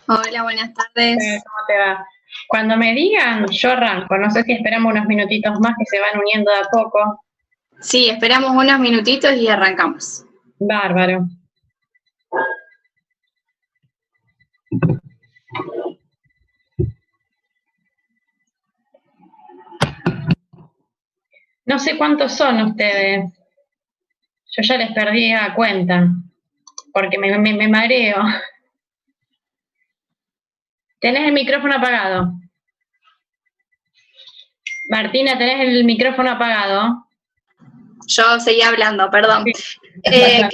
Hola, buenas tardes. ¿Cómo te va? Cuando me digan, yo arranco. No sé si esperamos unos minutitos más que se van uniendo de a poco. Sí, esperamos unos minutitos y arrancamos. Bárbaro. No sé cuántos son ustedes. Yo ya les perdí la cuenta, porque me mareo. ¿Tenés el micrófono apagado? Martina, ¿tenés el micrófono apagado? Yo seguía hablando, perdón. Sí, no pasa nada.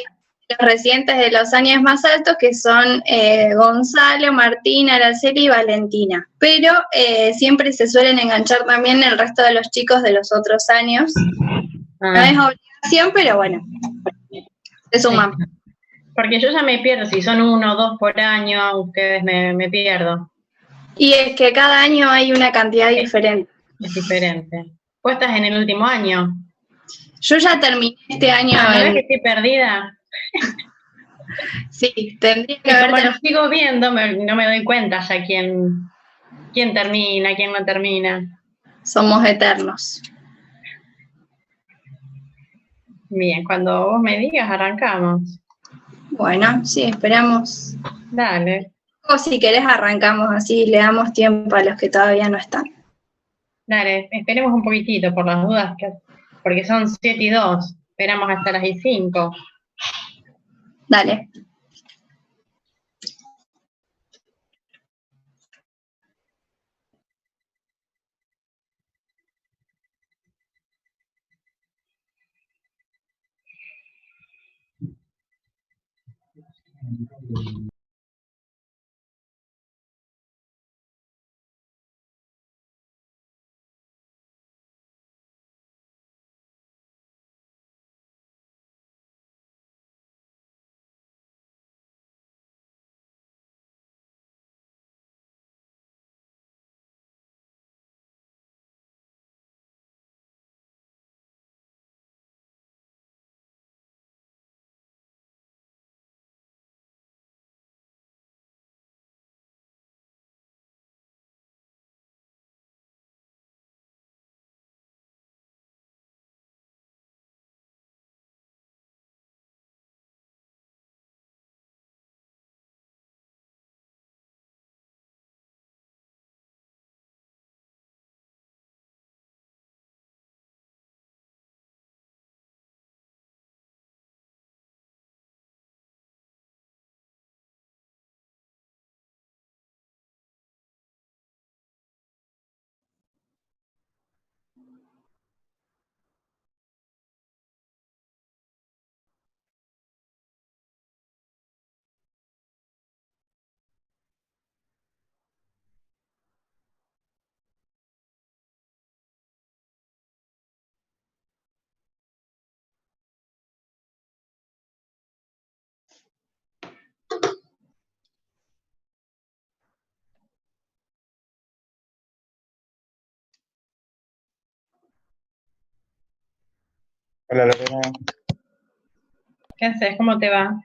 Los residentes de los años más altos, que son Gonzalo, Martina, Araceli y Valentina. Pero siempre se suelen enganchar también el resto de los chicos de los otros años. No es obligación, pero bueno, se Sí. suman. Porque yo ya me pierdo, si son uno o dos por año, ustedes me pierdo. Y es que cada año hay una cantidad diferente. Es diferente. Vos estás en el último año. Yo ya terminé este año ¿No ves que estoy perdida? Sí, tendría que Y haber como lo terminado. sigo viendo, no me doy cuenta ya quién termina, quién no termina. Somos eternos. Bien, cuando vos me digas, arrancamos. Bueno, sí, esperamos. Dale, O si querés arrancamos así, le damos tiempo a los que todavía no están. dale, esperemos un poquitito por las dudas, porque son 7:02, esperamos hasta las 5. Dale. Hola Lorena, ¿Qué haces? ¿Cómo te va?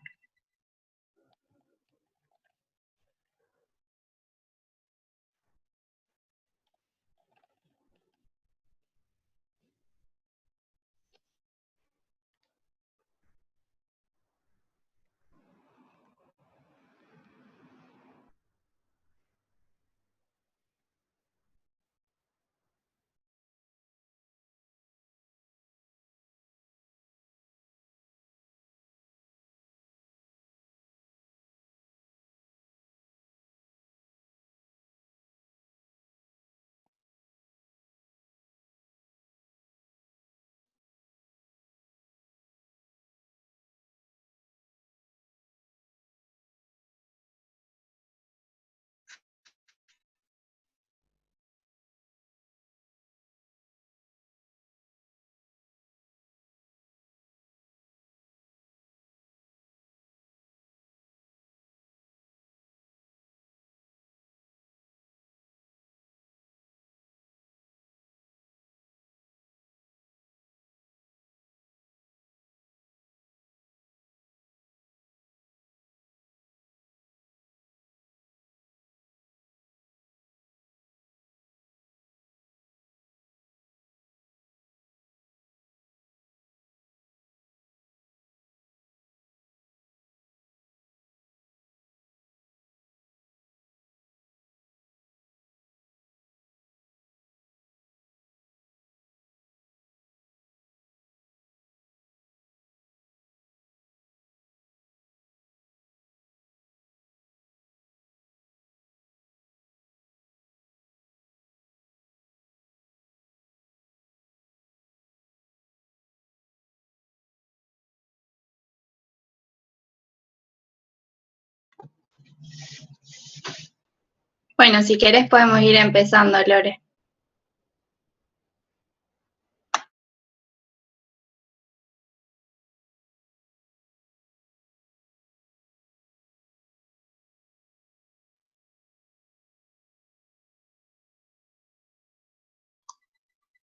Bueno, si querés podemos ir empezando, Lore.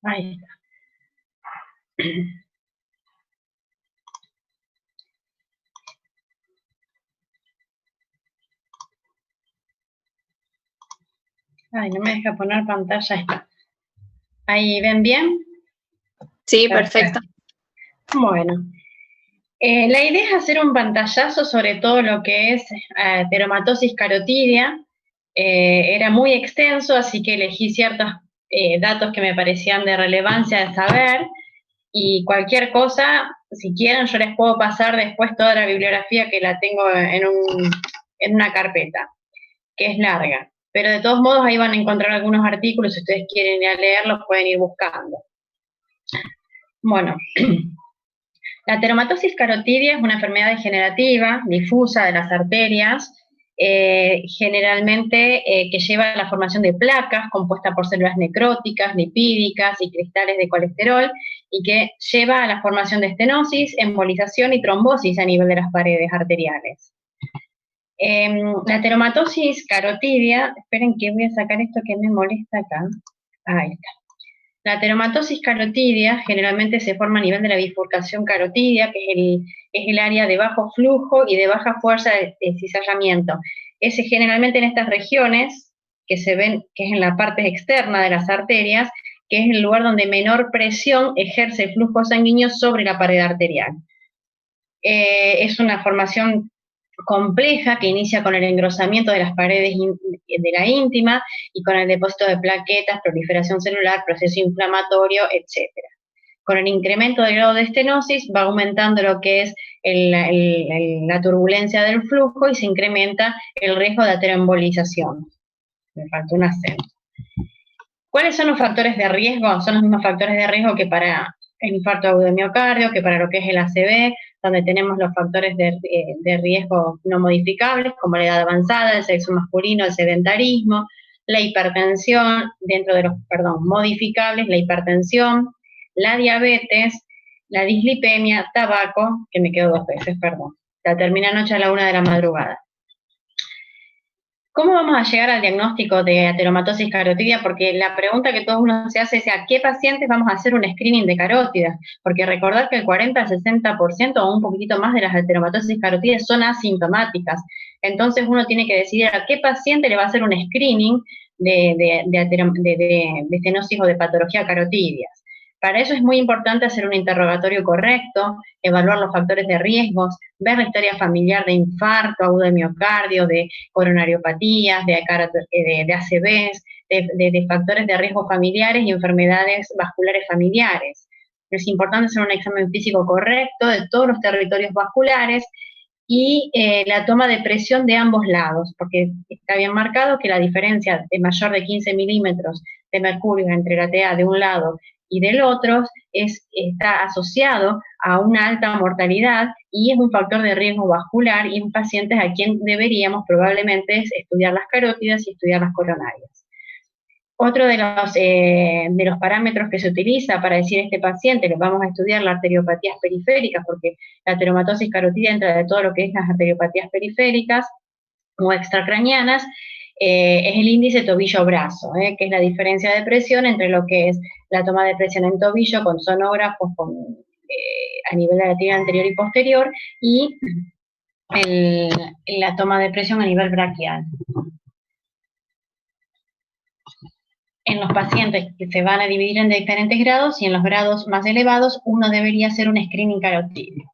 Ahí está. Ay, no me deja poner pantalla esta. ¿Ahí ven bien? Sí, perfecto. Bueno. La idea es hacer un pantallazo sobre todo lo que es ateromatosis carotidia. Era muy extenso, así que elegí ciertos datos que me parecían de relevancia de saber, y cualquier cosa, si quieren, yo les puedo pasar después toda la bibliografía que la tengo en una carpeta, que es larga. Pero de todos modos ahí van a encontrar algunos artículos, si ustedes quieren ir a leerlos, pueden ir buscando. Bueno, la ateromatosis carotidia es una enfermedad degenerativa, difusa de las arterias, generalmente que lleva a la formación de placas compuestas por células necróticas, lipídicas y cristales de colesterol, y que lleva a la formación de estenosis, embolización y trombosis a nivel de las paredes arteriales. La ateromatosis carotidia, esperen que voy a sacar esto que me molesta acá. Ahí está. La ateromatosis carotidia generalmente se forma a nivel de la bifurcación carotidia, que es el área de bajo flujo y de baja fuerza de cizallamiento. Es generalmente en estas regiones que se ven, que es en la parte externa de las arterias, que es el lugar donde menor presión ejerce el flujo sanguíneo sobre la pared arterial. Es una formación compleja que inicia con el engrosamiento de las paredes de la íntima y con el depósito de plaquetas, proliferación celular, proceso inflamatorio, etc. Con el incremento del grado de estenosis va aumentando lo que es la turbulencia del flujo y se incrementa el riesgo de ateroembolización. Me faltó un acento. ¿Cuáles son los factores de riesgo? Son los mismos factores de riesgo que para el infarto agudo de miocardio, que para lo que es el ACV, donde tenemos los factores de riesgo no modificables, como la edad avanzada, el sexo masculino, el sedentarismo, la hipertensión, dentro de los, modificables, la hipertensión, la diabetes, la dislipemia, tabaco, que me quedo 2 veces, la termina anoche a la 1 de la madrugada. ¿Cómo vamos a llegar al diagnóstico de ateromatosis carotidia? Porque la pregunta que todo uno se hace es ¿a qué pacientes vamos a hacer un screening de carótidas? Porque recordar que el 40 al 60% o un poquitito más de las ateromatosis carotidas son asintomáticas. Entonces uno tiene que decidir a qué paciente le va a hacer un screening de estenosis o de patología carotidia. Para eso es muy importante hacer un interrogatorio correcto, evaluar los factores de riesgos, ver la historia familiar de infarto, agudo de miocardio, de coronariopatías, de ACVs, de factores de riesgo familiares y enfermedades vasculares familiares. Es importante hacer un examen físico correcto de todos los territorios vasculares y la toma de presión de ambos lados, porque está bien marcado que la diferencia de mayor de 15 milímetros de mercurio entre la TA de un lado y del otro está asociado a una alta mortalidad y es un factor de riesgo vascular y en pacientes a quien deberíamos probablemente estudiar las carótidas y estudiar las coronarias. Otro de los parámetros que se utiliza para decir a este paciente, le vamos a estudiar las arteriopatías periféricas, porque la ateromatosis carotidia entra de todo lo que es las arteriopatías periféricas o extracraneanas, es el índice tobillo-brazo, que es la diferencia de presión entre lo que es la toma de presión en tobillo con sonógrafos a nivel de la tibia anterior y posterior y la toma de presión a nivel braquial. En los pacientes que se van a dividir en diferentes grados y en los grados más elevados uno debería hacer un screening carotídeo.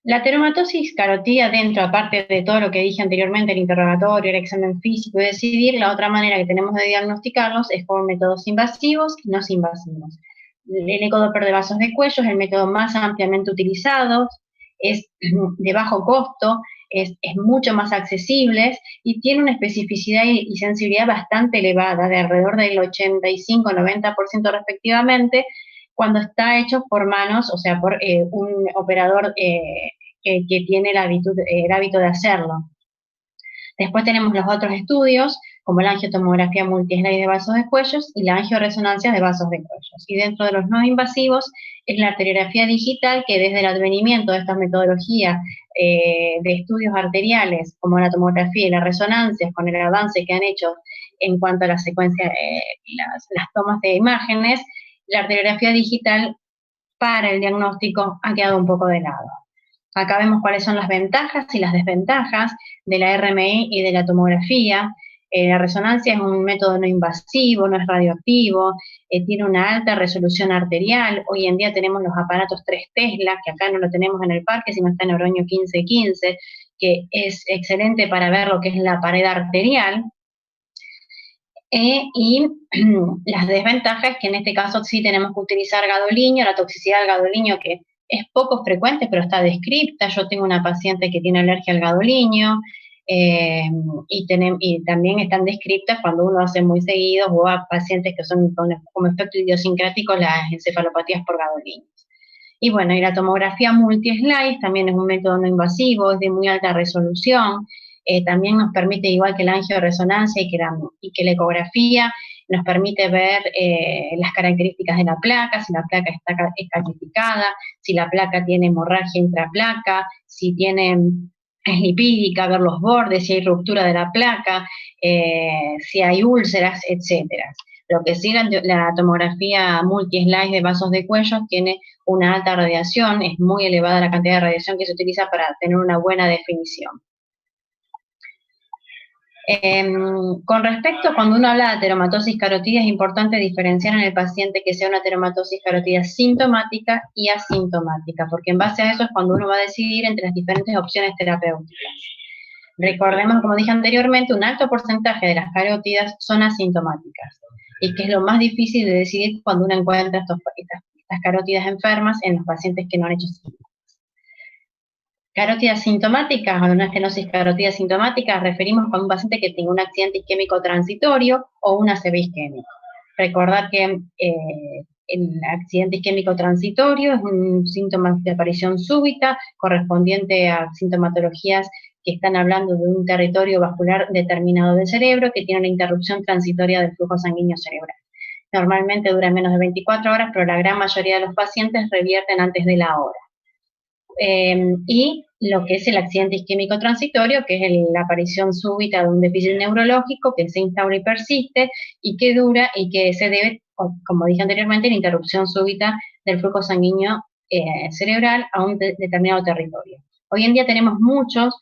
La ateromatosis carotidia dentro, aparte de todo lo que dije anteriormente, el interrogatorio, el examen físico y decidir, la otra manera que tenemos de diagnosticarlos es por métodos invasivos y no invasivos. El ecodoppler de vasos de cuello es el método más ampliamente utilizado, es de bajo costo, es mucho más accesible y tiene una especificidad y sensibilidad bastante elevada, de alrededor del 85-90% respectivamente, cuando está hecho por manos, o sea, por un operador que tiene el hábito de hacerlo. Después tenemos los otros estudios, como la angiotomografía multislide de vasos de cuellos y la angioresonancia de vasos de cuellos. Y dentro de los no invasivos es la arteriografía digital, que desde el advenimiento de estas metodologías de estudios arteriales, como la tomografía y las resonancias, con el avance que han hecho en cuanto a la secuencia, las tomas de imágenes, la arteriografía digital para el diagnóstico ha quedado un poco de lado. Acá vemos cuáles son las ventajas y las desventajas de la RMI y de la tomografía. La resonancia es un método no invasivo, no es radioactivo, tiene una alta resolución arterial. Hoy en día tenemos los aparatos 3 Tesla, que acá no lo tenemos en el parque, sino está en Oroño 1515, que es excelente para ver lo que es la pared arterial. Y las desventajas es que en este caso sí tenemos que utilizar gadolinio, la toxicidad del gadolinio, que es poco frecuente, pero está descripta. Yo tengo una paciente que tiene alergia al gadolinio, y también están descritas cuando uno hace muy seguido, o a pacientes que son como efecto idiosincrático las encefalopatías por gadolinio. Y bueno, y la tomografía multi-slice también es un método no invasivo, es de muy alta resolución, también nos permite, igual que la angioresonancia y que la ecografía, nos permite ver las características de la placa, si la placa está calcificada, si la placa tiene hemorragia intraplaca, si es lipídica, ver los bordes, si hay ruptura de la placa, si hay úlceras, etcétera. Lo que sí, la tomografía multi-slice de vasos de cuello tiene una alta radiación, es muy elevada la cantidad de radiación que se utiliza para tener una buena definición. Con respecto, cuando uno habla de ateromatosis carotidia, es importante diferenciar en el paciente que sea una ateromatosis carotidia sintomática y asintomática, porque en base a eso es cuando uno va a decidir entre las diferentes opciones terapéuticas. Recordemos, como dije anteriormente, un alto porcentaje de las carótidas son asintomáticas, y que es lo más difícil de decidir cuando uno encuentra estas carótidas enfermas en los pacientes que no han hecho síntomas. Carótida sintomática o una estenosis carótida sintomática referimos con un paciente que tenga un accidente isquémico transitorio o un ACV isquémico. Recordar que el accidente isquémico transitorio es un síntoma de aparición súbita correspondiente a sintomatologías que están hablando de un territorio vascular determinado del cerebro que tiene una interrupción transitoria del flujo sanguíneo cerebral. Normalmente dura menos de 24 horas, pero la gran mayoría de los pacientes revierten antes de la hora. Y lo que es el accidente isquémico transitorio, que es la aparición súbita de un déficit neurológico que se instaura y persiste y que dura y que se debe, como dije anteriormente, a la interrupción súbita del flujo sanguíneo cerebral a un determinado territorio. Hoy en día tenemos muchos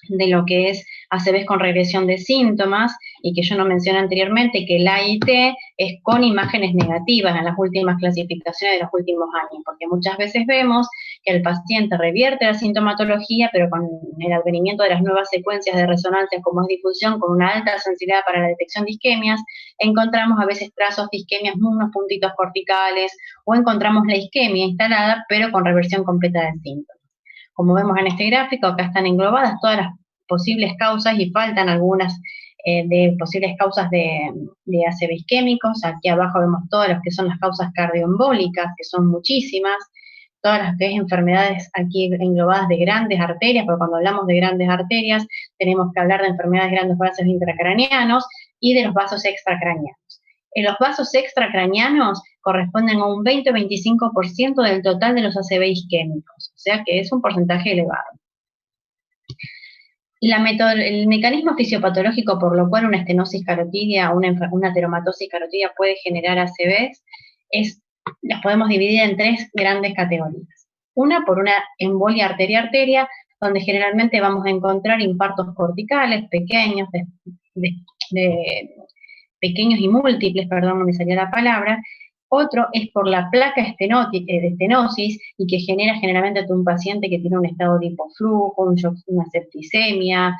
de lo que es ACVs con regresión de síntomas, y que yo no mencioné anteriormente, que el AIT es con imágenes negativas en las últimas clasificaciones de los últimos años, porque muchas veces vemos que el paciente revierte la sintomatología, pero con el advenimiento de las nuevas secuencias de resonancia como es difusión, con una alta sensibilidad para la detección de isquemias, encontramos a veces trazos de isquemias, unos puntitos corticales, o encontramos la isquemia instalada, pero con reversión completa del síntoma. Como vemos en este gráfico, acá están englobadas todas las posibles causas y faltan algunas de posibles causas de ACV isquémicos. Aquí abajo vemos todas las que son las causas cardioembólicas, que son muchísimas, todas las que es enfermedades aquí englobadas de grandes arterias, porque cuando hablamos de grandes arterias tenemos que hablar de enfermedades de grandes vasos intracraneanos y de los vasos extracraneanos. Los vasos extracraneanos corresponden a un 20 o 25% del total de los ACV isquémicos, o sea que es un porcentaje elevado. El mecanismo fisiopatológico por lo cual una estenosis carotidia o una ateromatosis carotidia puede generar ACVs, las podemos dividir en 3 grandes categorías. Una, por una embolia arteria-arteria, donde generalmente vamos a encontrar infartos corticales pequeños, pequeños y múltiples, perdón, no me salía la palabra. Otro es por la placa de estenosis, y que genera generalmente a un paciente que tiene un estado de hipoflujo, una septicemia,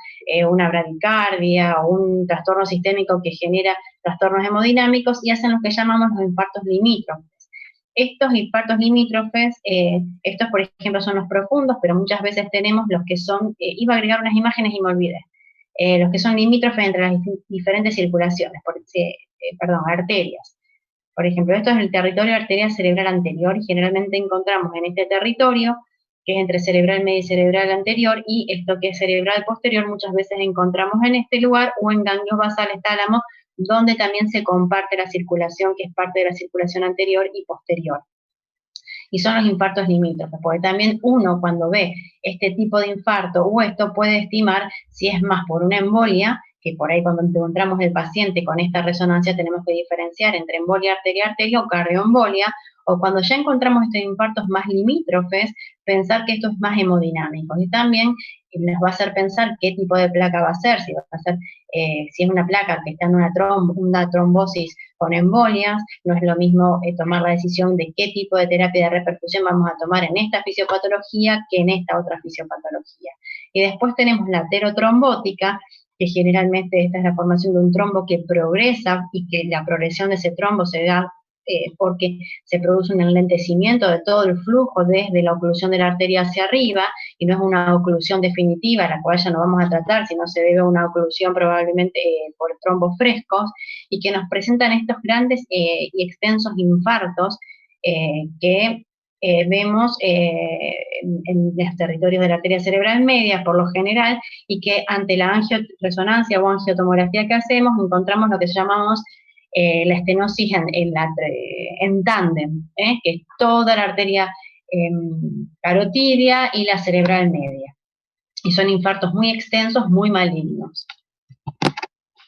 una bradicardia o un trastorno sistémico que genera trastornos hemodinámicos y hacen lo que llamamos los infartos limítrofes. Estos infartos limítrofes, estos por ejemplo son los profundos, pero muchas veces tenemos los que son, iba a agregar unas imágenes y me olvidé, los que son limítrofes entre las diferentes circulaciones, arterias. Por ejemplo, esto es el territorio arterial cerebral anterior, y generalmente encontramos en este territorio que es entre cerebral medio y cerebral anterior, y esto que es cerebral posterior muchas veces encontramos en este lugar o en ganglios basales tálamo, donde también se comparte la circulación, que es parte de la circulación anterior y posterior. Y son los infartos limítrofes, porque también uno cuando ve este tipo de infarto o esto puede estimar si es más por una embolia, que por ahí cuando encontramos el paciente con esta resonancia tenemos que diferenciar entre embolia arteria-arteria o cardioembolia, o cuando ya encontramos estos infartos más limítrofes, pensar que esto es más hemodinámico. Y también nos va a hacer pensar qué tipo de placa va a ser, si va a ser, si es una placa que está en una trombosis con embolias, no es lo mismo tomar la decisión de qué tipo de terapia de repercusión vamos a tomar en esta fisiopatología que en esta otra fisiopatología. Y después tenemos la aterotrombótica, que generalmente esta es la formación de un trombo que progresa y que la progresión de ese trombo se da porque se produce un enlentecimiento de todo el flujo desde la oclusión de la arteria hacia arriba, y no es una oclusión definitiva, la cual ya no vamos a tratar, sino se debe a una oclusión probablemente por trombos frescos, y que nos presentan estos grandes y extensos infartos que vemos en los territorios de la arteria cerebral media por lo general, y que ante la angioresonancia o angiotomografía que hacemos encontramos lo que llamamos la estenosis en tándem, que es toda la arteria carotidia y la cerebral media. Y son infartos muy extensos, muy malignos.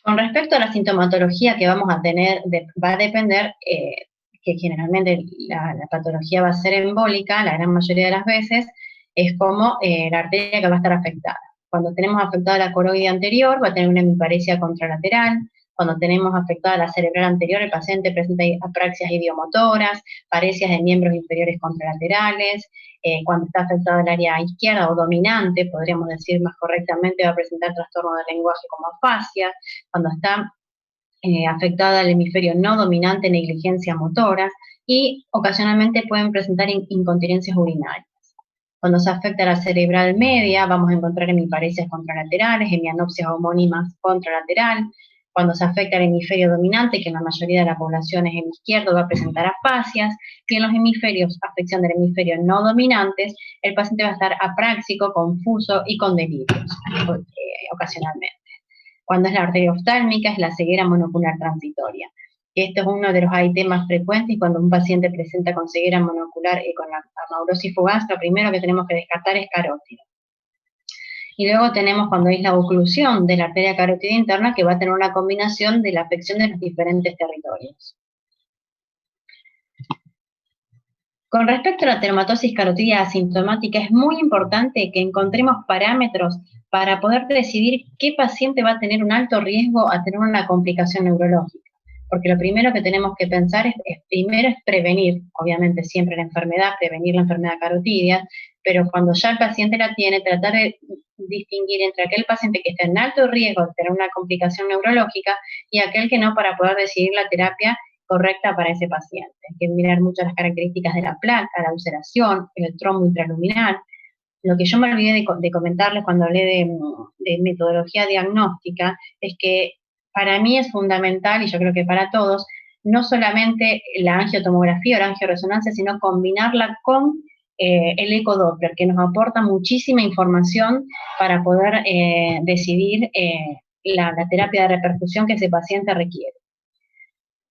Con respecto a la sintomatología que vamos a tener, va a depender que generalmente la patología va a ser embólica, la gran mayoría de las veces, es como la arteria que va a estar afectada. Cuando tenemos afectada la coroide anterior, va a tener una hemiparesia contralateral. Cuando tenemos afectada la cerebral anterior, el paciente presenta apraxias idiomotoras, paresias de miembros inferiores contralaterales. Cuando está afectada el área izquierda o dominante, podríamos decir más correctamente, va a presentar trastorno del lenguaje como afasia. Cuando está afectada el hemisferio no dominante, negligencia motora, y ocasionalmente pueden presentar incontinencias urinarias. Cuando se afecta la cerebral media, vamos a encontrar hemiparesias contralaterales, hemianopsias homónimas contralateral. Cuando se afecta el hemisferio dominante, que en la mayoría de la población es hemisquierdo, va a presentar afasias, y en los hemisferios, afección del hemisferio no dominantes, el paciente va a estar apráxico, confuso y con delirios, ocasionalmente. Cuando es la arteria oftálmica, es la ceguera monocular transitoria. Este es uno de los AIT más frecuentes, y cuando un paciente presenta con ceguera monocular y con la amaurosis fugaz, lo primero que tenemos que descartar es carótida. Y luego tenemos cuando es la oclusión de la arteria carótida interna, que va a tener una combinación de la afección de los diferentes territorios. Con respecto a la dermatosis carotidia asintomática, es muy importante que encontremos parámetros para poder decidir qué paciente va a tener un alto riesgo a tener una complicación neurológica. Porque lo primero que tenemos que pensar primero es prevenir, obviamente siempre la enfermedad, prevenir la enfermedad carotidia, pero cuando ya el paciente la tiene, tratar de distinguir entre aquel paciente que está en alto riesgo de tener una complicación neurológica y aquel que no, para poder decidir la terapia correcta para ese paciente. Hay que mirar mucho las características de la placa, la ulceración, el trombo intraluminal. Lo que yo me olvidé de comentarles cuando hablé de metodología diagnóstica es que para mí es fundamental, y yo creo que para todos, no solamente la angiotomografía o la angioresonancia, sino combinarla con el ecodoppler, que nos aporta muchísima información para poder decidir la terapia de repercusión que ese paciente requiere.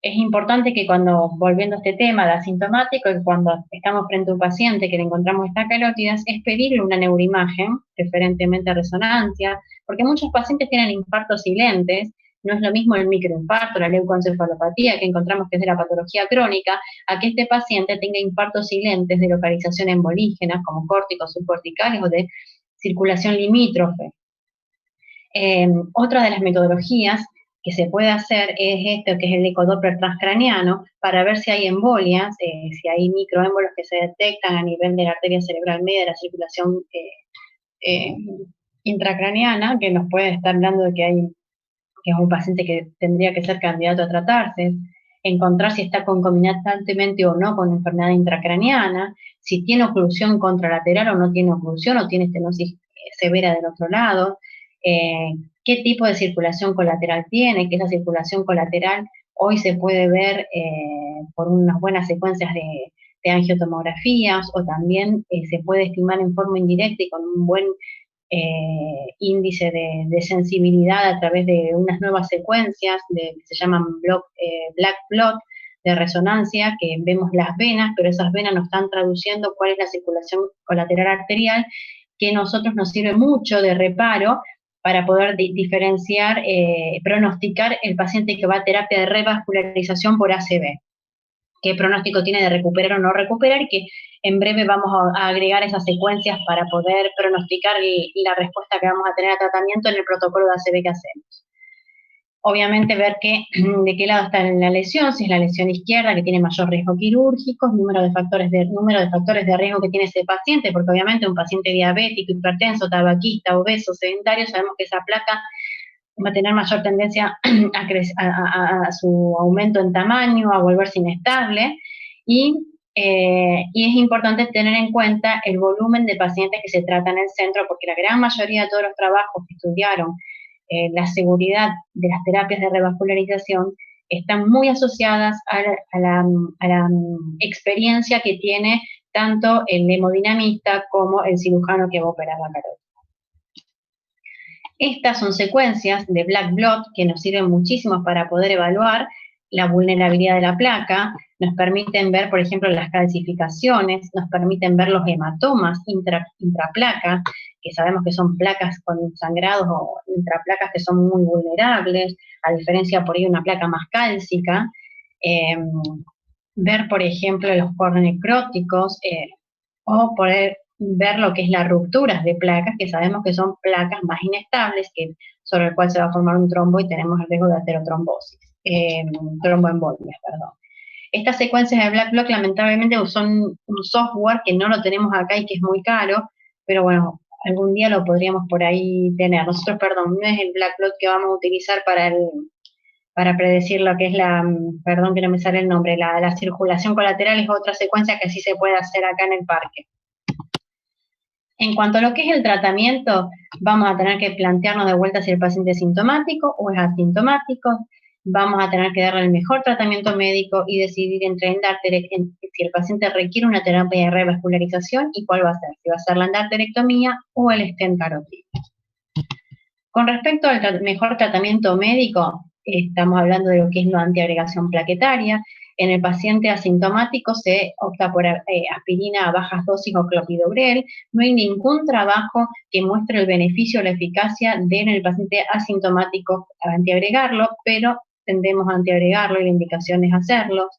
Es importante que cuando, volviendo a este tema de asintomático, que cuando estamos frente a un paciente que le encontramos estas carótidas, es pedirle una neuroimagen, preferentemente a resonancia, porque muchos pacientes tienen infartos silentes. No es lo mismo el microinfarto, la leucoencefalopatía, que encontramos que es de la patología crónica, a que este paciente tenga infartos silentes de localización embolígena, como córticos subcorticales o de circulación limítrofe. Otra de las metodologías que se puede hacer es esto, que es el ecodoppler transcraniano, para ver si hay embolias, si hay microémbolos que se detectan a nivel de la arteria cerebral media, de la circulación intracraniana, que nos puede estar hablando de que es un paciente que tendría que ser candidato a tratarse, encontrar si está concomitantemente o no con enfermedad intracraniana, si tiene oclusión contralateral o no tiene oclusión, o tiene estenosis severa del otro lado, qué tipo de circulación colateral tiene, que esa circulación colateral hoy se puede ver por unas buenas secuencias de angiotomografías, o también se puede estimar en forma indirecta y con un buen índice de sensibilidad a través de unas nuevas secuencias que se llaman black blot de resonancia, que vemos las venas, pero esas venas nos están traduciendo cuál es la circulación colateral arterial, que a nosotros nos sirve mucho de reparo para poder diferenciar, pronosticar el paciente que va a terapia de revascularización por ACV. Qué pronóstico tiene de recuperar o no recuperar, y que en breve vamos a agregar esas secuencias para poder pronosticar la respuesta que vamos a tener a tratamiento en el protocolo de ACV que hacemos. Obviamente ver de qué lado está la lesión, si es la lesión izquierda, que tiene mayor riesgo quirúrgico, número de factores de riesgo que tiene ese paciente, porque obviamente un paciente diabético, hipertenso, tabaquista, obeso, sedentario, sabemos que esa placa va a tener mayor tendencia a su aumento en tamaño, a volverse inestable, y es importante tener en cuenta el volumen de pacientes que se tratan en el centro, porque la gran mayoría de todos los trabajos que estudiaron la seguridad de las terapias de revascularización están muy asociadas a la experiencia que tiene tanto el hemodinamista como el cirujano que va a operar la carótida. Estas son secuencias de black blot que nos sirven muchísimo para poder evaluar la vulnerabilidad de la placa, nos permiten ver, por ejemplo, las calcificaciones, nos permiten ver los hematomas intraplaca, que sabemos que son placas con sangrados o intraplacas que son muy vulnerables, a diferencia por ahí de una placa más cálcica, ver, por ejemplo, los cornecróticos, o poder ver lo que es las rupturas de placas, que sabemos que son placas más inestables, sobre el cual se va a formar un trombo y tenemos el riesgo de aterotrombosis, tromboembolia, perdón. Estas secuencias de black blot lamentablemente son un software que no lo tenemos acá y que es muy caro, pero bueno, algún día lo podríamos por ahí tener. Nosotros, perdón, no es el black blot que vamos a utilizar para predecir lo que es perdón que no me sale el nombre, la circulación colateral es otra secuencia que sí se puede hacer acá en el parque. En cuanto a lo que es el tratamiento, vamos a tener que plantearnos de vuelta si el paciente es sintomático o es asintomático, vamos a tener que darle el mejor tratamiento médico y decidir si el paciente requiere una terapia de revascularización y cuál va a ser, si va a ser la endarterectomía o el stent carotídeo. Con respecto al mejor tratamiento médico, estamos hablando de lo que es la antiagregación plaquetaria. En el paciente asintomático se opta por aspirina a bajas dosis o clopidogrel. No hay ningún trabajo que muestre el beneficio o la eficacia en el paciente asintomático a antiagregarlo, pero tendemos a antiagregarlo y la indicación es hacerlo.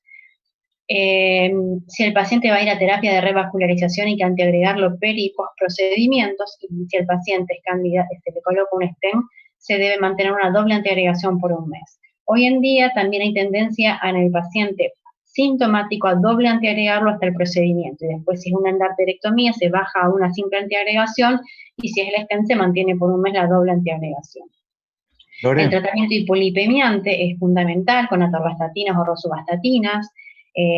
Si el paciente va a ir a terapia de revascularización hay que antiagregarlo peri y post procedimientos, y si el paciente es candidato, se le coloca un stent, se debe mantener una doble antiagregación por un mes. Hoy en día también hay tendencia en el paciente sintomático a doble antiagregarlo hasta el procedimiento, y después si es una endarterectomía se baja a una simple antiagregación, y si es el stent se mantiene por un mes la doble antiagregación. El tratamiento hipolipemiante es fundamental con atorvastatinas o rosuvastatina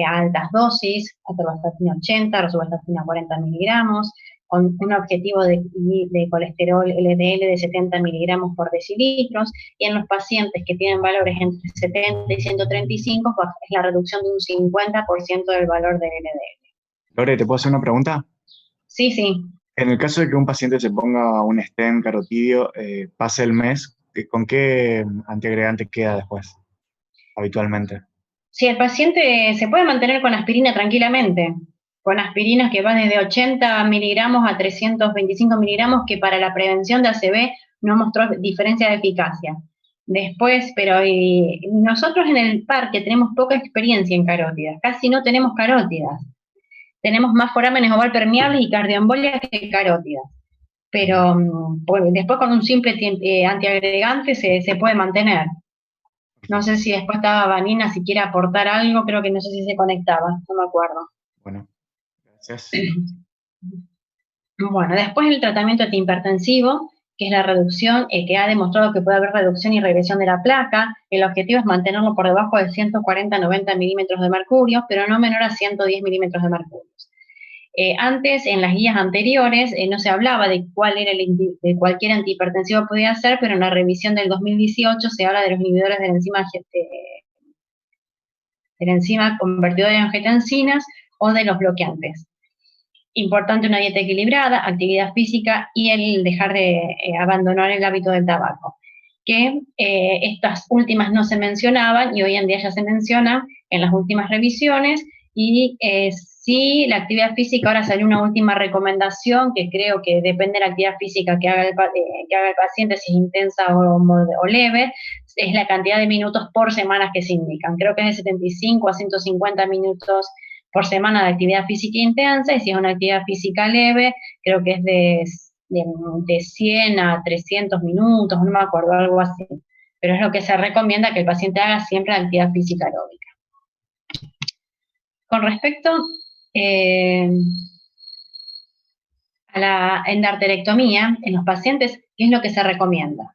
a altas dosis, atorvastatina 80, rosuvastatina 40 miligramos, con un objetivo de colesterol LDL de 70 miligramos por decilitros, y en los pacientes que tienen valores entre 70 y 135, pues es la reducción de un 50% del valor del LDL. Lore, ¿te puedo hacer una pregunta? Sí, sí. En el caso de que un paciente se ponga un stent carotídeo, pase el mes, ¿con qué antiagregante queda después, habitualmente? Sí, el paciente se puede mantener con aspirina tranquilamente, con aspirinas que van desde 80 miligramos a 325 miligramos, que para la prevención de ACV no mostró diferencia de eficacia. Después, pero nosotros en el parque tenemos poca experiencia en carótidas, casi no tenemos carótidas. Tenemos más forámenes oval permeables y cardioembolias que carótidas. Pero bueno, después con un simple antiagregante se puede mantener. No sé si después estaba Vanina, si quiere aportar algo, creo que no sé si se conectaba, no me acuerdo. Bueno, gracias. Bueno, después el tratamiento antihipertensivo, que es la reducción, que ha demostrado que puede haber reducción y regresión de la placa. El objetivo es mantenerlo por debajo de 140-90 milímetros de mercurio, pero no menor a 110 milímetros de mercurio. Antes, en las guías anteriores, no se hablaba de de cualquier antihipertensivo podía ser, pero en la revisión del 2018 se habla de los inhibidores de la enzima convertidora de angiotensinas o de los bloqueantes. Importante una dieta equilibrada, actividad física y el dejar de abandonar el hábito del tabaco, que estas últimas no se mencionaban y hoy en día ya se mencionan en las últimas revisiones. Y sí, la actividad física, ahora salió una última recomendación que creo que depende de la actividad física que haga el paciente, si es intensa o leve, es la cantidad de minutos por semana que se indican. Creo que es de 75 a 150 minutos por semana de actividad física intensa, y si es una actividad física leve, creo que es de 100 a 300 minutos, no me acuerdo, algo así. Pero es lo que se recomienda, que el paciente haga siempre actividad física aeróbica. Con respecto a la endarterectomía, en los pacientes, ¿qué es lo que se recomienda?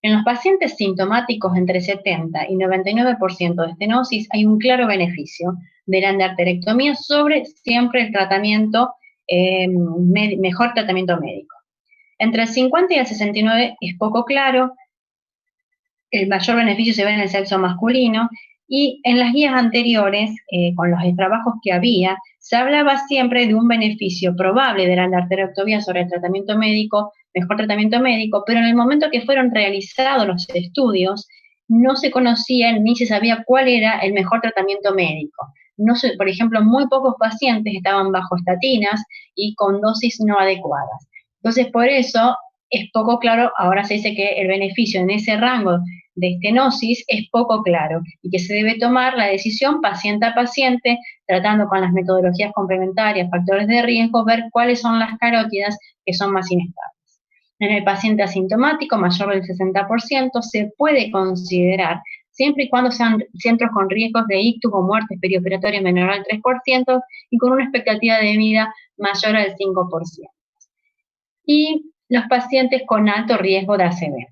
En los pacientes sintomáticos entre 70 y 99% de estenosis hay un claro beneficio de la endarterectomía sobre siempre el tratamiento, mejor tratamiento médico. Entre el 50 y el 69 es poco claro, el mayor beneficio se ve en el sexo masculino, y en las guías anteriores, con los trabajos que había, se hablaba siempre de un beneficio probable de la endarterectomía sobre el tratamiento médico, mejor tratamiento médico, pero en el momento que fueron realizados los estudios, no se conocía ni se sabía cuál era el mejor tratamiento médico. Por ejemplo, muy pocos pacientes estaban bajo estatinas y con dosis no adecuadas. Entonces, por eso es poco claro, ahora se dice que el beneficio en ese rango de estenosis es poco claro y que se debe tomar la decisión paciente a paciente, tratando con las metodologías complementarias, factores de riesgo, ver cuáles son las carótidas que son más inestables. En el paciente asintomático, mayor del 60%, se puede considerar, siempre y cuando sean centros con riesgos de ictus o muerte perioperatoria menor al 3% y con una expectativa de vida mayor al 5%. Y los pacientes con alto riesgo de ACV.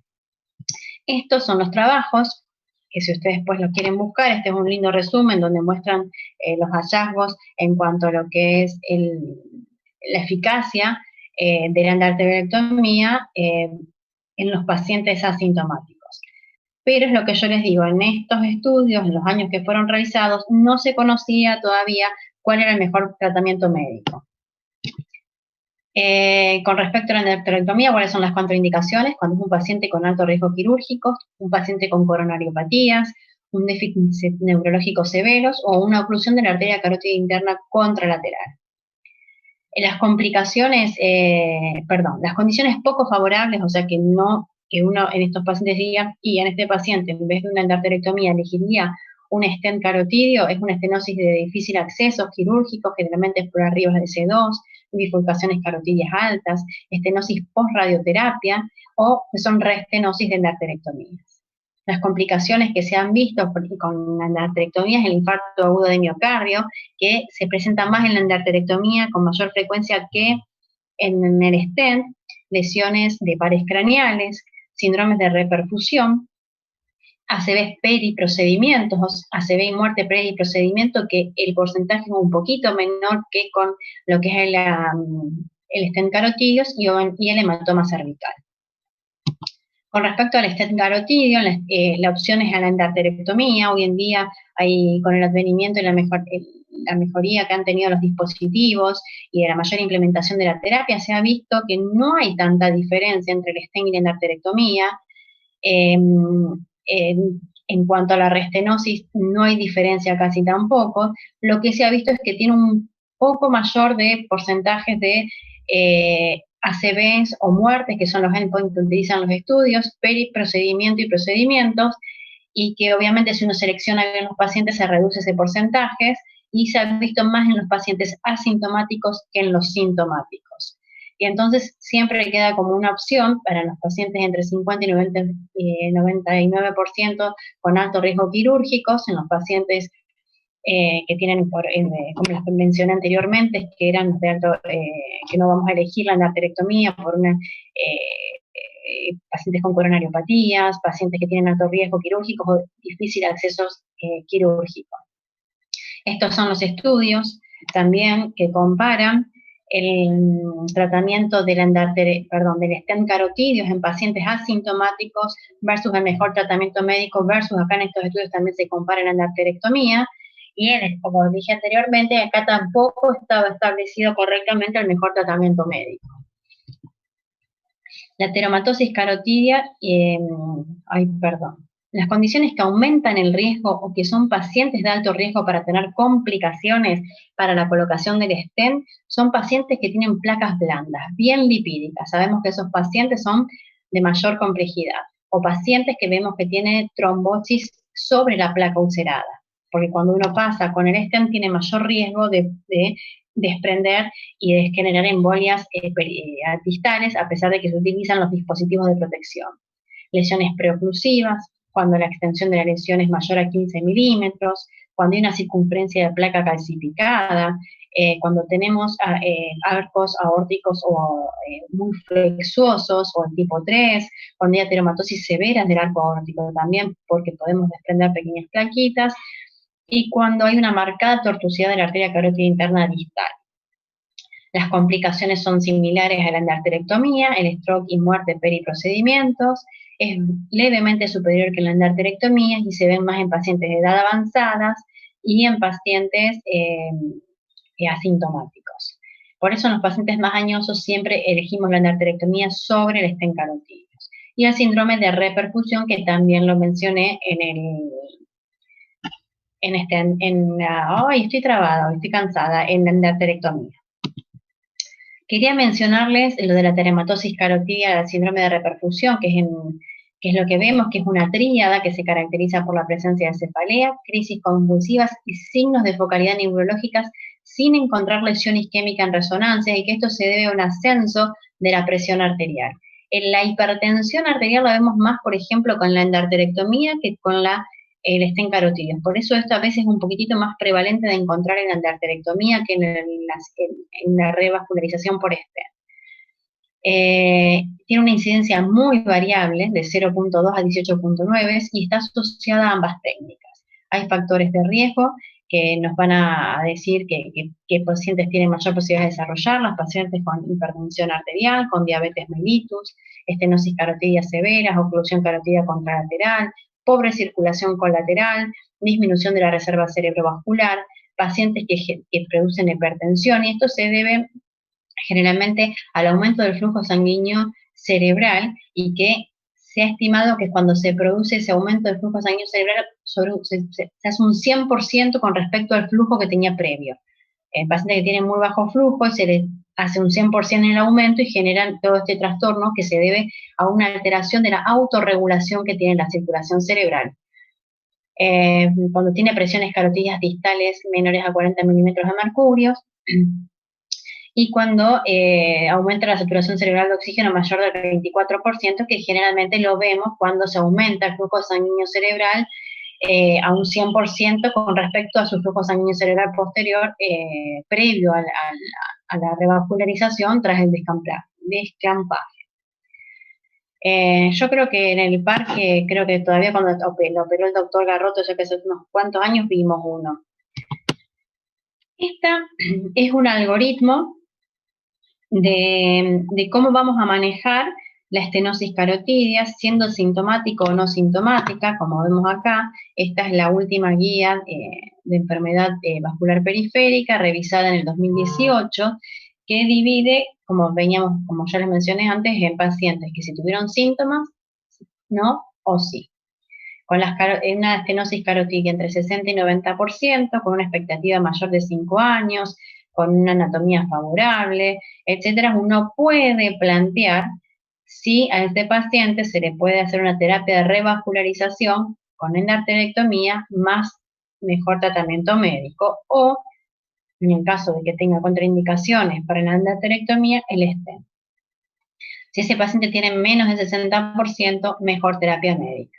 Estos son los trabajos, que si ustedes después los quieren buscar, este es un lindo resumen donde muestran los hallazgos en cuanto a lo que es la eficacia de la endarterectomía en los pacientes asintomáticos. Pero es lo que yo les digo, en estos estudios, en los años que fueron realizados, no se conocía todavía cuál era el mejor tratamiento médico. Con respecto a la endarterectomía, ¿cuáles son las contraindicaciones? Cuando es un paciente con alto riesgo quirúrgico, un paciente con coronariopatías, un déficit neurológico severos o una oclusión de la arteria carótida interna contralateral. Las complicaciones, las condiciones poco favorables, o sea que uno en estos pacientes diga, y en este paciente, en vez de una endarterectomía, elegiría un stent carotidio, es una estenosis de difícil acceso quirúrgico, generalmente es por arriba de C2, bifurcaciones carotidias altas, estenosis post-radioterapia, o que son reestenosis de endarterectomías. Las complicaciones que se han visto con la endarterectomía es el infarto agudo de miocardio, que se presenta más en la endarterectomía con mayor frecuencia que en el stent, lesiones de pares craneales, síndromes de reperfusión, ACV periprocedimientos, ACV y muerte periprocedimiento, que el porcentaje es un poquito menor que con lo que es el stent carotidio y el hematoma cervical. Con respecto al stent carotidio, la opción es a la endarterectomía. Hoy en día, con el advenimiento y la mejoría que han tenido los dispositivos y de la mayor implementación de la terapia, se ha visto que no hay tanta diferencia entre el stent y la endarterectomía. En cuanto a la restenosis, no hay diferencia casi tampoco. Lo que se ha visto es que tiene un poco mayor de porcentajes de ACVs o muertes, que son los endpoints que utilizan los estudios, periprocedimiento y procedimientos, y que obviamente si uno selecciona bien los pacientes se reduce ese porcentaje, y se ha visto más en los pacientes asintomáticos que en los sintomáticos. Y entonces siempre queda como una opción para los pacientes entre 50 y 99% con alto riesgo quirúrgicos, en los pacientes que tienen, como les mencioné anteriormente, que eran de alto, que no vamos a elegir la endarterectomía por pacientes con coronariopatías, pacientes que tienen alto riesgo quirúrgico o difícil acceso quirúrgico. Estos son los estudios también que comparan el tratamiento del stent carotidios en pacientes asintomáticos versus el mejor tratamiento médico versus, acá en estos estudios también se compara la endarterectomía, Y como dije anteriormente, acá tampoco estaba establecido correctamente el mejor tratamiento médico. La teromatosis carotidia, las condiciones que aumentan el riesgo o que son pacientes de alto riesgo para tener complicaciones para la colocación del stent son pacientes que tienen placas blandas, bien lipídicas. Sabemos que esos pacientes son de mayor complejidad. O pacientes que vemos que tienen trombosis sobre la placa ulcerada. Porque cuando uno pasa con el stent tiene mayor riesgo de desprender y de generar embolias distales, a pesar de que se utilizan los dispositivos de protección. Lesiones preoclusivas, cuando la extensión de la lesión es mayor a 15 milímetros, cuando hay una circunferencia de placa calcificada, cuando tenemos arcos aórticos muy flexuosos o en tipo 3, cuando hay ateromatosis severas del arco aórtico también, porque podemos desprender pequeñas plaquitas, y cuando hay una marcada tortuosidad de la arteria carótida interna distal. Las complicaciones son similares a la endarterectomía, el stroke y muerte periprocedimientos, es levemente superior que la endarterectomía y se ven más en pacientes de edad avanzadas y en pacientes asintomáticos. Por eso en los pacientes más añosos siempre elegimos la endarterectomía sobre el stent carotídeo. Y el síndrome de reperfusión, que también lo mencioné estoy trabada, estoy cansada, en la endarterectomía. Quería mencionarles lo de la teromatosis carotidia, el síndrome de reperfusión, que es lo que vemos, que es una tríada que se caracteriza por la presencia de cefalea, crisis convulsivas y signos de focalidad neurológicas sin encontrar lesión isquémica en resonancia, y que esto se debe a un ascenso de la presión arterial. En la hipertensión arterial la vemos más, por ejemplo, con la endarterectomía que con el stent carotídeo. Por eso esto a veces es un poquitito más prevalente de encontrar en la endarterectomía que en la revascularización por stent. Tiene una incidencia muy variable, de 0.2 a 18.9, y está asociada a ambas técnicas. Hay factores de riesgo que nos van a decir qué pacientes tienen mayor posibilidad de desarrollar, los pacientes con hipertensión arterial, con diabetes mellitus, estenosis carotidia severa, oclusión carotidia contralateral, pobre circulación colateral, disminución de la reserva cerebrovascular, pacientes que producen hipertensión, y esto se debe generalmente al aumento del flujo sanguíneo cerebral, y que se ha estimado que cuando se produce ese aumento del flujo sanguíneo cerebral se hace un 100% con respecto al flujo que tenía previo. El paciente que tiene muy bajo flujo se le hace un 100% en el aumento y generan todo este trastorno que se debe a una alteración de la autorregulación que tiene la circulación cerebral. Cuando tiene presiones carotídeas distales menores a 40 milímetros de mercurio, y cuando aumenta la saturación cerebral de oxígeno mayor del 24%, que generalmente lo vemos cuando se aumenta el flujo sanguíneo cerebral a un 100% con respecto a su flujo sanguíneo cerebral posterior previo a la revascularización tras el descampaje. Yo creo que en el parque, creo que todavía cuando lo operó el doctor Garroto, ya que hace unos cuantos años vimos uno. Esta es un algoritmo de cómo vamos a manejar la estenosis carotidia, siendo sintomática o no sintomática, como vemos acá. Esta es la última guía de enfermedad vascular periférica, revisada en el 2018, que divide, como ya les mencioné antes, en pacientes que si tuvieron síntomas, no o sí. Con una estenosis carotidia entre 60 y 90%, con una expectativa mayor de 5 años, con una anatomía favorable, etcétera, uno puede plantear si a este paciente se le puede hacer una terapia de revascularización con endarterectomía más mejor tratamiento médico, o en el caso de que tenga contraindicaciones para la endarterectomía, el stent. Si ese paciente tiene menos del 60%, mejor terapia médica.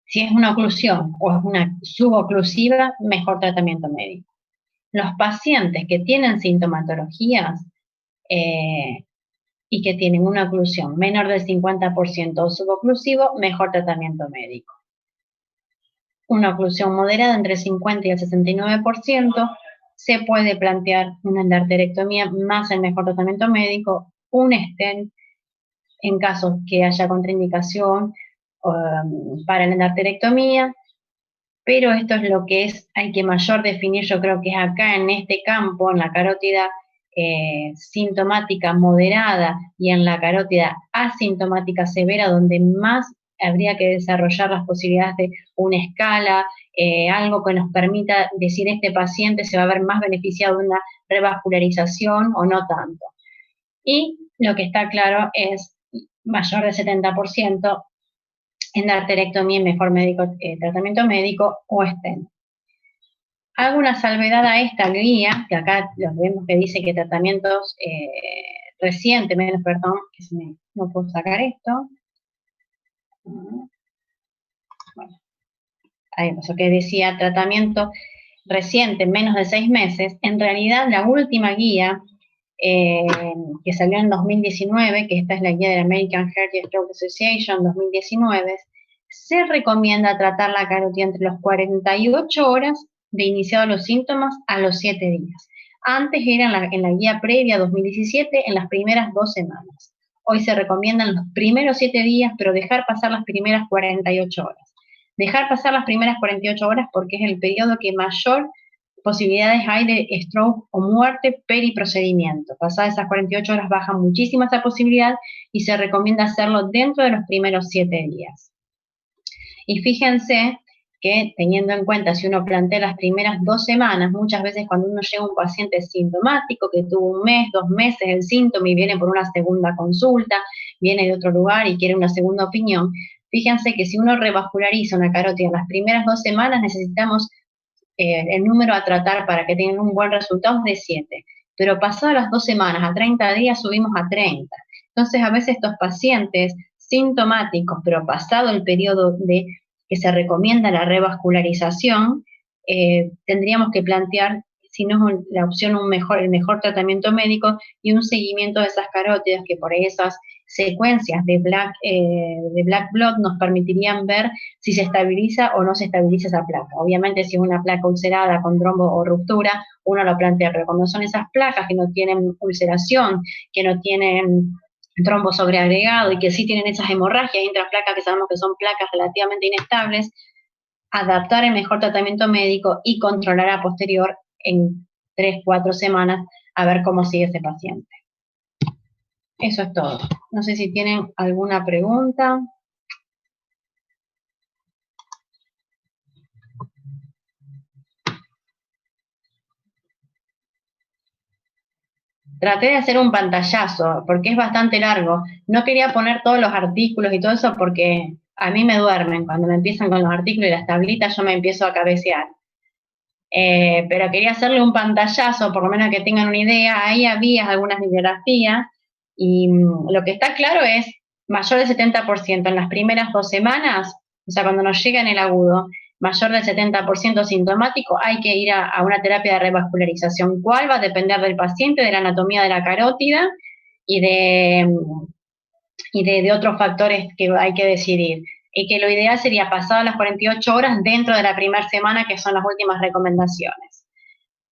Si es una oclusión o es una suboclusiva, mejor tratamiento médico. Los pacientes que tienen sintomatologías y que tienen una oclusión menor del 50% o suboclusivo, mejor tratamiento médico. Una oclusión moderada entre el 50 y el 69%, se puede plantear una endarterectomía más el mejor tratamiento médico, un stent en casos que haya contraindicación para la endarterectomía, pero esto es lo que hay que mayor definir, yo creo que es acá en este campo, en la carótida sintomática moderada y en la carótida asintomática severa, donde más habría que desarrollar las posibilidades de una escala, algo que nos permita decir este paciente se va a ver más beneficiado de una revascularización o no tanto. Y lo que está claro es mayor del 70% en arterectomía en mejor tratamiento médico o stent. Hago una salvedad a esta guía, que acá los vemos que dice que tratamientos recientes, perdón, que no puedo sacar esto. Bueno, ahí pasó que decía tratamiento reciente, menos de 6 meses. En realidad, la última guía que salió en 2019, que esta es la guía de la American Heart and Stroke Association 2019, se recomienda tratar la carótida entre los 48 horas de iniciado los síntomas a los 7 días. Antes era en la guía previa 2017, en las primeras 2 semanas. Hoy se recomiendan los primeros 7 días, pero dejar pasar las primeras 48 horas. Dejar pasar las primeras 48 horas porque es el periodo que mayor posibilidades hay de stroke o muerte periprocedimiento. Pasadas esas 48 horas baja muchísimo esa posibilidad y se recomienda hacerlo dentro de los primeros 7 días. Y fíjense que teniendo en cuenta, si uno plantea las primeras 2 semanas, muchas veces cuando uno llega a un paciente sintomático que tuvo 1 mes, 2 meses el síntoma y viene por una segunda consulta, viene de otro lugar y quiere una segunda opinión, fíjense que si uno revasculariza una carótida en las primeras 2 semanas, necesitamos el número a tratar para que tengan un buen resultado es de 7. Pero pasadas las 2 semanas, a 30 días, subimos a 30. Entonces, a veces estos pacientes sintomáticos, pero pasado el periodo de que se recomienda la revascularización, tendríamos que plantear, si no es la opción, el mejor tratamiento médico y un seguimiento de esas carótidas, que por esas secuencias de black blood nos permitirían ver si se estabiliza o no se estabiliza esa placa. Obviamente, si es una placa ulcerada con trombo o ruptura, uno lo plantea, pero cuando son esas placas que no tienen ulceración, que no tienen trombo sobreagregado y que sí tienen esas hemorragias intraplacas, que sabemos que son placas relativamente inestables, adaptar el mejor tratamiento médico y controlar a posterior en 3-4 semanas a ver cómo sigue ese paciente. Eso es todo. No sé si tienen alguna pregunta. Traté de hacer un pantallazo, porque es bastante largo. No quería poner todos los artículos y todo eso porque a mí me duermen. Cuando me empiezan con los artículos y las tablitas, yo me empiezo a cabecear. Pero quería hacerle un pantallazo, por lo menos que tengan una idea. Ahí había algunas bibliografías y lo que está claro es mayor del 70% en las primeras 2 semanas, o sea, cuando nos llega en el agudo, mayor del 70% sintomático, hay que ir a una terapia de revascularización. ¿Cuál? Va a depender del paciente, de la anatomía de la carótida y de otros factores que hay que decidir. Y que lo ideal sería pasado las 48 horas dentro de la primera semana, que son las últimas recomendaciones.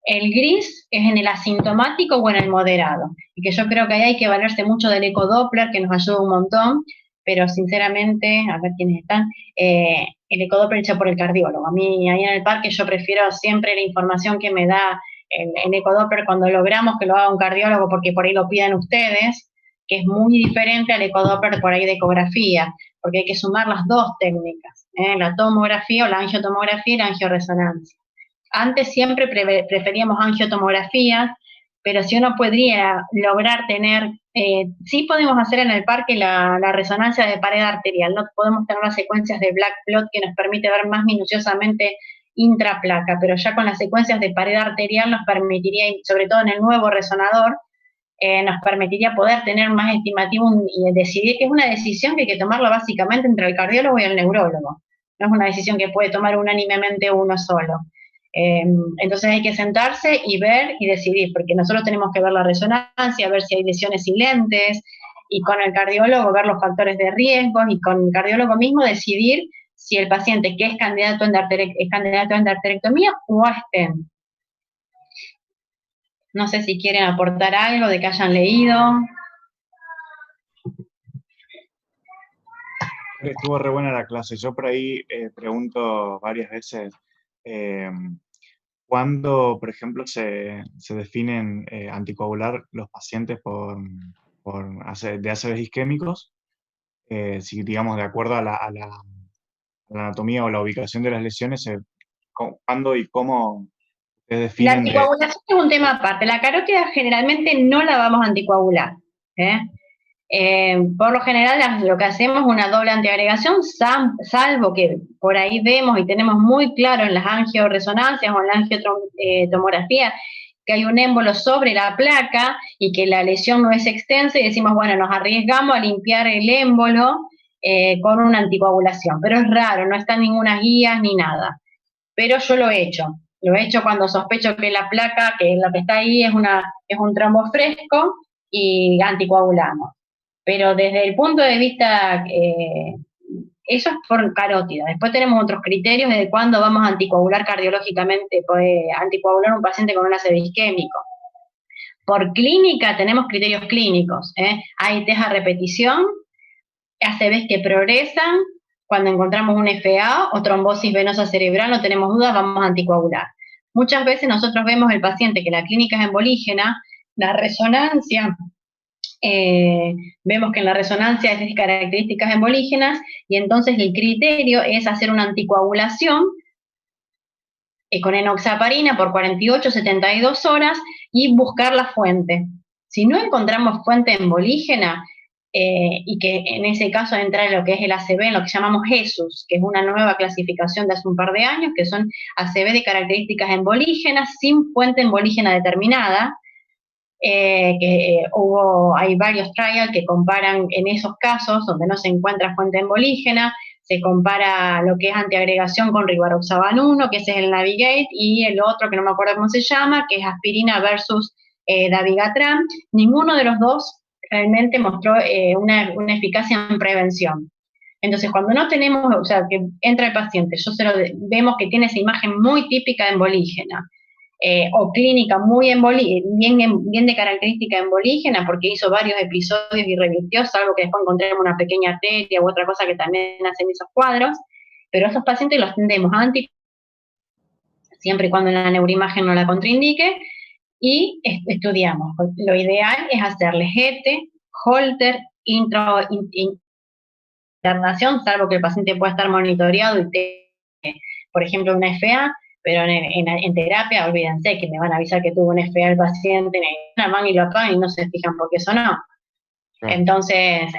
El gris es en el asintomático o en el moderado, y que yo creo que ahí hay que valerse mucho del ecodoppler, que nos ayuda un montón, pero sinceramente, a ver quiénes están, el ecodoppler hecho por el cardiólogo. A mí ahí en el parque yo prefiero siempre la información que me da el ecodoppler cuando logramos que lo haga un cardiólogo, porque por ahí lo piden ustedes, que es muy diferente al ecodoppler por ahí de ecografía, porque hay que sumar las 2 técnicas, la tomografía o la angiotomografía y la angioresonancia. Antes siempre preferíamos angiotomografías, pero si uno podría lograr tener, sí podemos hacer en el parque la resonancia de pared arterial, no podemos tener las secuencias de black blood que nos permite ver más minuciosamente intraplaca, pero ya con las secuencias de pared arterial nos permitiría, sobre todo en el nuevo resonador, nos permitiría poder tener más estimativo y decidir, que es una decisión que hay que tomarla básicamente entre el cardiólogo y el neurólogo. No es una decisión que puede tomar unánimemente uno solo. Entonces hay que sentarse y ver y decidir, porque nosotros tenemos que ver la resonancia, ver si hay lesiones silentes, y con el cardiólogo ver los factores de riesgo, y con el cardiólogo mismo decidir si el paciente que es candidato a endarterectomía o a stent. No sé si quieren aportar algo de que hayan leído. Estuvo re buena la clase. Yo por ahí pregunto varias veces eh, cuándo, por ejemplo, se definen anticoagular los pacientes de ACVs isquémicos, si digamos de acuerdo a la anatomía o la ubicación de las lesiones, cuándo y cómo se La definen de... anticoagulación es un tema aparte. La carótida generalmente no la vamos a anticoagular. ¿eh? Por lo general lo que hacemos es una doble antiagregación, salvo que por ahí vemos y tenemos muy claro en las angioresonancias o en la angiotomografía que hay un émbolo sobre la placa y que la lesión no es extensa y decimos, bueno, nos arriesgamos a limpiar el émbolo con una anticoagulación, pero es raro, no está en ninguna guía ni nada. Pero yo lo he hecho. Lo he hecho cuando sospecho que la placa, que lo que está ahí es un trombo fresco y anticoagulamos. Pero desde el punto de vista, eso es por carótida. Después tenemos otros criterios de cuándo vamos a anticoagular cardiológicamente, anticoagular un paciente con un ACV isquémico. Por clínica tenemos criterios clínicos. Hay test a repetición, ACVs que progresan, cuando encontramos un FA o trombosis venosa cerebral, no tenemos dudas, vamos a anticoagular. Muchas veces nosotros vemos el paciente que la clínica es embolígena, la resonancia, vemos que en la resonancia es de características embolígenas, y entonces el criterio es hacer una anticoagulación con enoxaparina por 48-72 horas y buscar la fuente. Si no encontramos fuente embolígena, y que en ese caso entra lo que es el ACV, en lo que llamamos Jesus, que es una nueva clasificación de hace un par de años, que son ACV de características embolígenas sin fuente embolígena determinada, hay varios trials que comparan en esos casos donde no se encuentra fuente embolígena, se compara lo que es antiagregación con rivaroxaban 1, que ese es el Navigate, y el otro que no me acuerdo cómo se llama, que es aspirina versus dabigatran. Ninguno de los dos realmente mostró una eficacia en prevención. Entonces, cuando no tenemos, o sea, que entra el paciente, vemos que tiene esa imagen muy típica de embolígena, o clínica bien de característica embolígena, porque hizo varios episodios y revirtió, salvo que después encontremos una pequeña arteria u otra cosa que también hacen esos cuadros, pero esos pacientes los tendemos siempre y cuando la neuroimagen no la contraindique, y estudiamos. Lo ideal es hacerle GETE, Holter, internación, salvo que el paciente pueda estar monitoreado y por ejemplo, una FA, pero en terapia, olvídense que me van a avisar que tuvo un FA el paciente, van y lo apagan y no se fijan porque eso no. Entonces,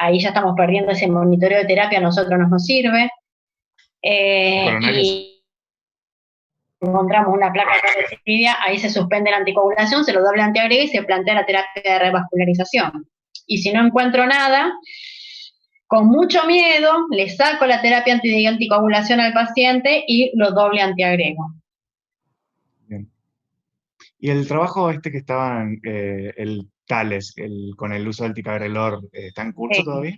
ahí ya estamos perdiendo ese monitoreo de terapia, a nosotros no nos sirve. Y encontramos una placa carotida, ahí se suspende la anticoagulación, se lo doble antiagrega y se plantea la terapia de revascularización. Y si no encuentro nada, con mucho miedo, le saco la terapia de anticoagulación al paciente y lo doble antiagrego. Bien. Y el trabajo que estaba el Thales, con el uso del ticagrelor, ¿está en curso todavía?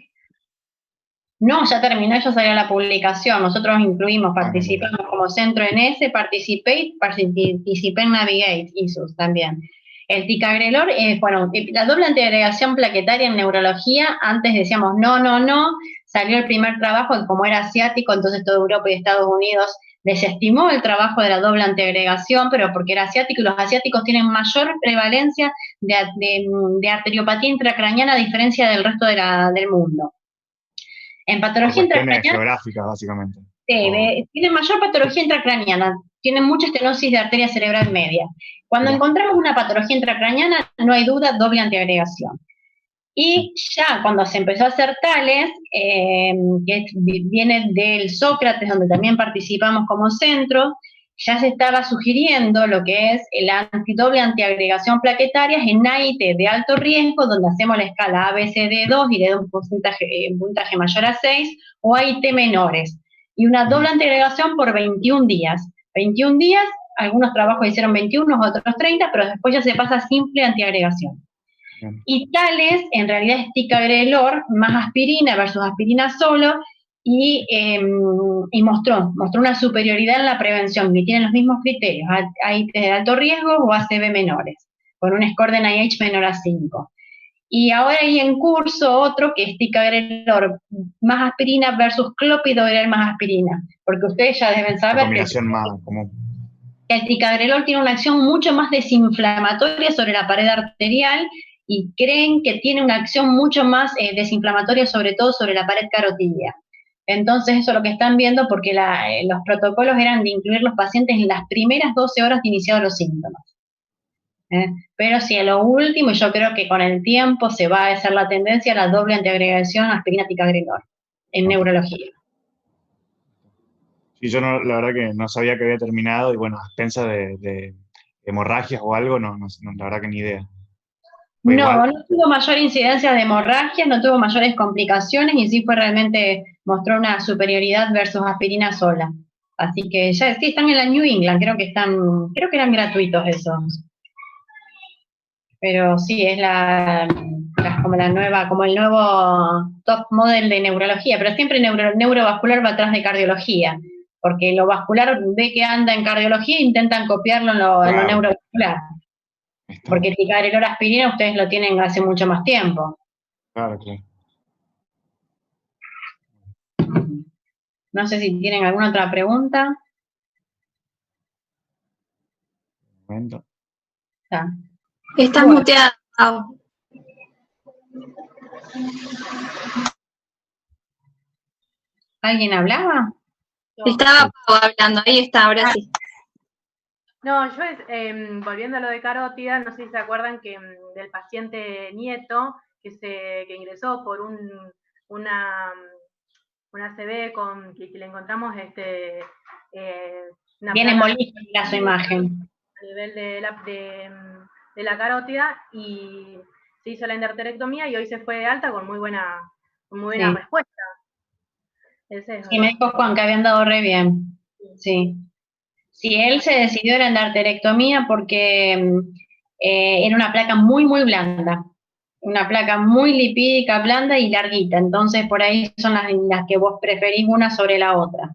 No, ya terminó, ya salió la publicación. Nosotros incluimos, participamos como centro en ese, participé en Navigate, ISUS también. El ticagrelor, la doble antiagregación plaquetaria en neurología, antes decíamos no, salió el primer trabajo y como era asiático, entonces toda Europa y Estados Unidos desestimó el trabajo de la doble antiagregación, pero porque era asiático y los asiáticos tienen mayor prevalencia de arteriopatía intracraniana a diferencia del resto del mundo. En patología intracraniana geográfica, básicamente. Sí, tiene mayor patología intracraniana, tiene mucha estenosis de arteria cerebral media. Cuando encontramos una patología intracraniana, no hay duda, doble antiagregación. Y ya cuando se empezó a hacer Thales, que viene del Sócrates, donde también participamos como centro, ya se estaba sugiriendo lo que es la doble antiagregación plaquetaria en AIT de alto riesgo, donde hacemos la escala ABCD2 y le da un puntaje mayor a 6, o AIT menores. Y una doble antiagregación por 21 días. 21 días, algunos trabajos hicieron 21, otros 30, pero después ya se pasa a simple antiagregación. Y Thales, en realidad, es ticagrelor más aspirina versus aspirina solo, y mostró una superioridad en la prevención, y tienen los mismos criterios, AIT de alto riesgo o ACV menores, con un score de NIH menor a 5. Y ahora hay en curso otro que es ticagrelor más aspirina versus clopidogrel más aspirina, porque ustedes ya deben La saber que combinación más común. el ticagrelor tiene una acción mucho más desinflamatoria sobre la pared arterial y creen que tiene una acción mucho más desinflamatoria sobre todo sobre la pared carotídea. Entonces eso es lo que están viendo porque los protocolos eran de incluir los pacientes en las primeras 12 horas de iniciados los síntomas. Pero si a lo último, y yo creo que con el tiempo se va a hacer la tendencia a la doble antiagregación aspirina-ticagrelor en neurología. Sí, yo no, la verdad que no sabía que había terminado y bueno, a expensas de hemorragias o algo, la verdad que ni idea. Fue igual. No tuvo mayor incidencia de hemorragias, no tuvo mayores complicaciones y sí fue realmente, mostró una superioridad versus aspirina sola. Así que ya sí están en la New England, creo que eran gratuitos esos. Pero sí, es como la nueva, como el nuevo top model de neurología, pero siempre neurovascular va atrás de cardiología, porque lo vascular ve que anda en cardiología e intentan copiarlo en lo neurovascular. Porque el ticagrelor aspirina ustedes lo tienen hace mucho más tiempo. Claro, claro. No sé si tienen alguna otra pregunta. Un momento. Ya. Estás muteada. ¿Alguien hablaba? Estaba Pau hablando, ahí está, ahora sí. No, yo volviendo a lo de carótida, no sé si se acuerdan que del paciente Nieto que ingresó por una CB que le encontramos una Viene molística su imagen. A nivel de la carótida y se hizo la endarterectomía y hoy se fue de alta con muy buena respuesta. Sí, me dijo Juan que habían dado re bien. Sí. Sí, él se decidió a la endarterectomía porque era una placa muy, muy blanda. Una placa muy lipídica, blanda y larguita. Entonces, por ahí son las que vos preferís una sobre la otra.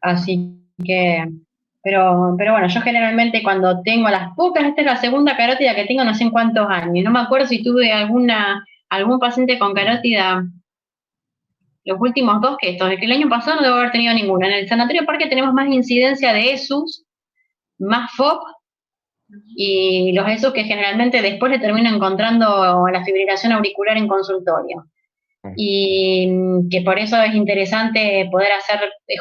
Así que, pero bueno, yo generalmente cuando tengo las pocas, esta es la segunda carótida que tengo no sé en cuántos años. No me acuerdo si tuve algún paciente con carótida los últimos dos que estos, de que el año pasado no debo haber tenido ninguna. En el Sanatorio Parque tenemos más incidencia de ESUS, más FOP, y los ESUS que generalmente después le termino encontrando la fibrilación auricular en consultorio. Y que por eso es interesante poder hacer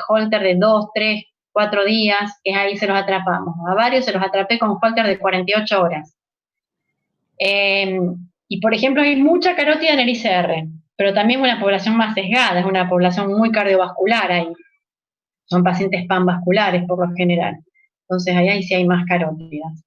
holter de 2, 3, 4 días, que ahí se los atrapamos. A varios se los atrapé con holter de 48 horas. Y por ejemplo, hay mucha carótida en el ICR, pero también una población más sesgada, es una población muy cardiovascular ahí. Son pacientes panvasculares por lo general. Entonces ahí sí hay más carótidas.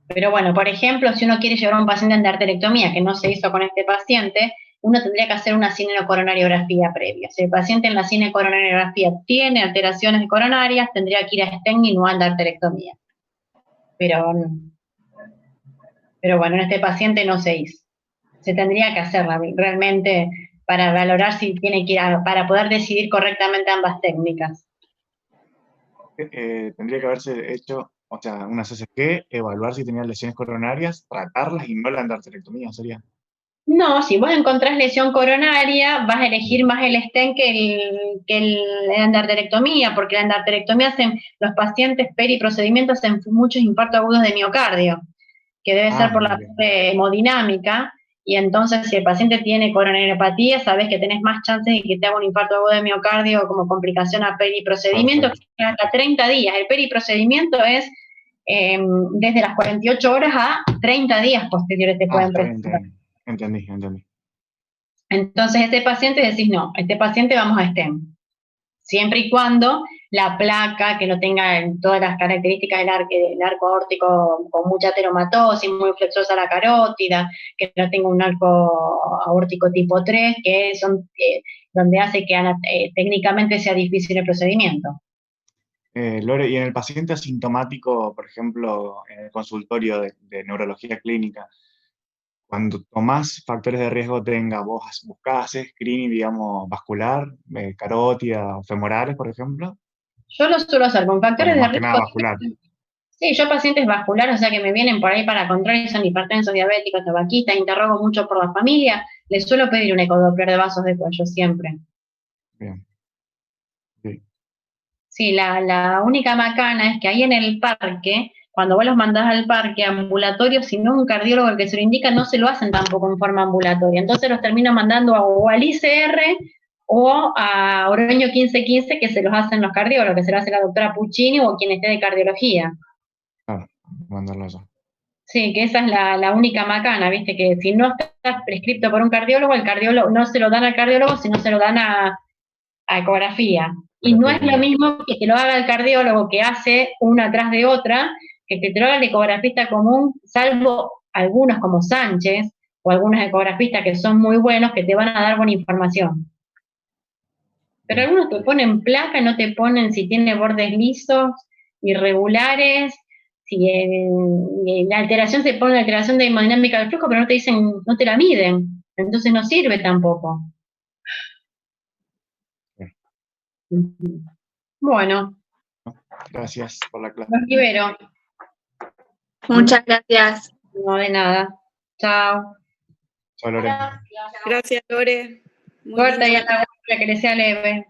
Pero bueno, por ejemplo, si uno quiere llevar a un paciente a endarterectomía, que no se hizo con este paciente, uno tendría que hacer una cinecoronariografía previa. Si el paciente en la cinecoronariografía tiene alteraciones coronarias, tendría que ir a STEMI y no a endarterectomía. Pero bueno, en este paciente no se hizo. Se tendría que hacerla realmente para valorar si tiene que ir para poder decidir correctamente ambas técnicas. Tendría que haberse hecho, o sea, una CCG, evaluar si tenía lesiones coronarias, tratarlas y no la endarterectomía, sería. No, si vos encontrás lesión coronaria, vas a elegir más el stent que la endarterectomía, porque la endarterectomía hacen los pacientes periprocedimientos en muchos infartos agudos de miocardio, que debe ser por la parte hemodinámica, y entonces si el paciente tiene coronariopatía, sabés que tenés más chances de que te haga un infarto agudo de miocardio como complicación a periprocedimiento, que hasta 30 días. El periprocedimiento es desde las 48 horas a 30 días posteriores te pueden presentar. Entendí. Entonces, este paciente decís, no, este paciente vamos a STEM. Siempre y cuando la placa, que no tenga todas las características del arco aórtico con mucha ateromatosis, muy flexosa la carótida, que no tenga un arco aórtico tipo 3, que son donde hace que técnicamente sea difícil el procedimiento. Lore, y en el paciente asintomático, por ejemplo, en el consultorio de neurología clínica, cuando tomás factores de riesgo vos buscás screening, digamos, vascular, carótida, femorales, por ejemplo. Yo lo suelo hacer con factores de riesgo. Vascular. Sí, yo pacientes vasculares, o sea que me vienen por ahí para control y son hipertensos, diabéticos, tabaquistas, interrogo mucho por la familia, les suelo pedir un ecodoppler de vasos de cuello siempre. Bien. Sí. Sí, la única macana es que ahí en el parque, cuando vos los mandás al parque ambulatorio, si no es un cardiólogo el que se lo indica, no se lo hacen tampoco en forma ambulatoria. Entonces los termino mandando o al ICR o a Oroño 1515, que se los hacen los cardiólogos, que se lo hace la doctora Puccini o quien esté de cardiología. Claro, mandarlo allá. Sí, que esa es la única macana, viste, que si no está prescripto por un cardiólogo, el cardiólogo no se lo dan al cardiólogo, sino se lo dan a ecografía. Y no es lo mismo que te lo haga el cardiólogo, que hace una atrás de otra, que te lo haga el ecografista común, salvo algunos como Sánchez, o algunos ecografistas que son muy buenos, que te van a dar buena información. Pero algunos te ponen placa, no te ponen si tiene bordes lisos, irregulares, si la alteración se pone la alteración de hemodinámica del flujo, pero no te dicen, no te la miden, entonces no sirve tampoco. Bueno. Gracias por la clase. Los libero. Muchas gracias. No, de nada. Chao. Chao, Lore. Gracias, Lore. Muy Suerte y linda a la que le sea leve.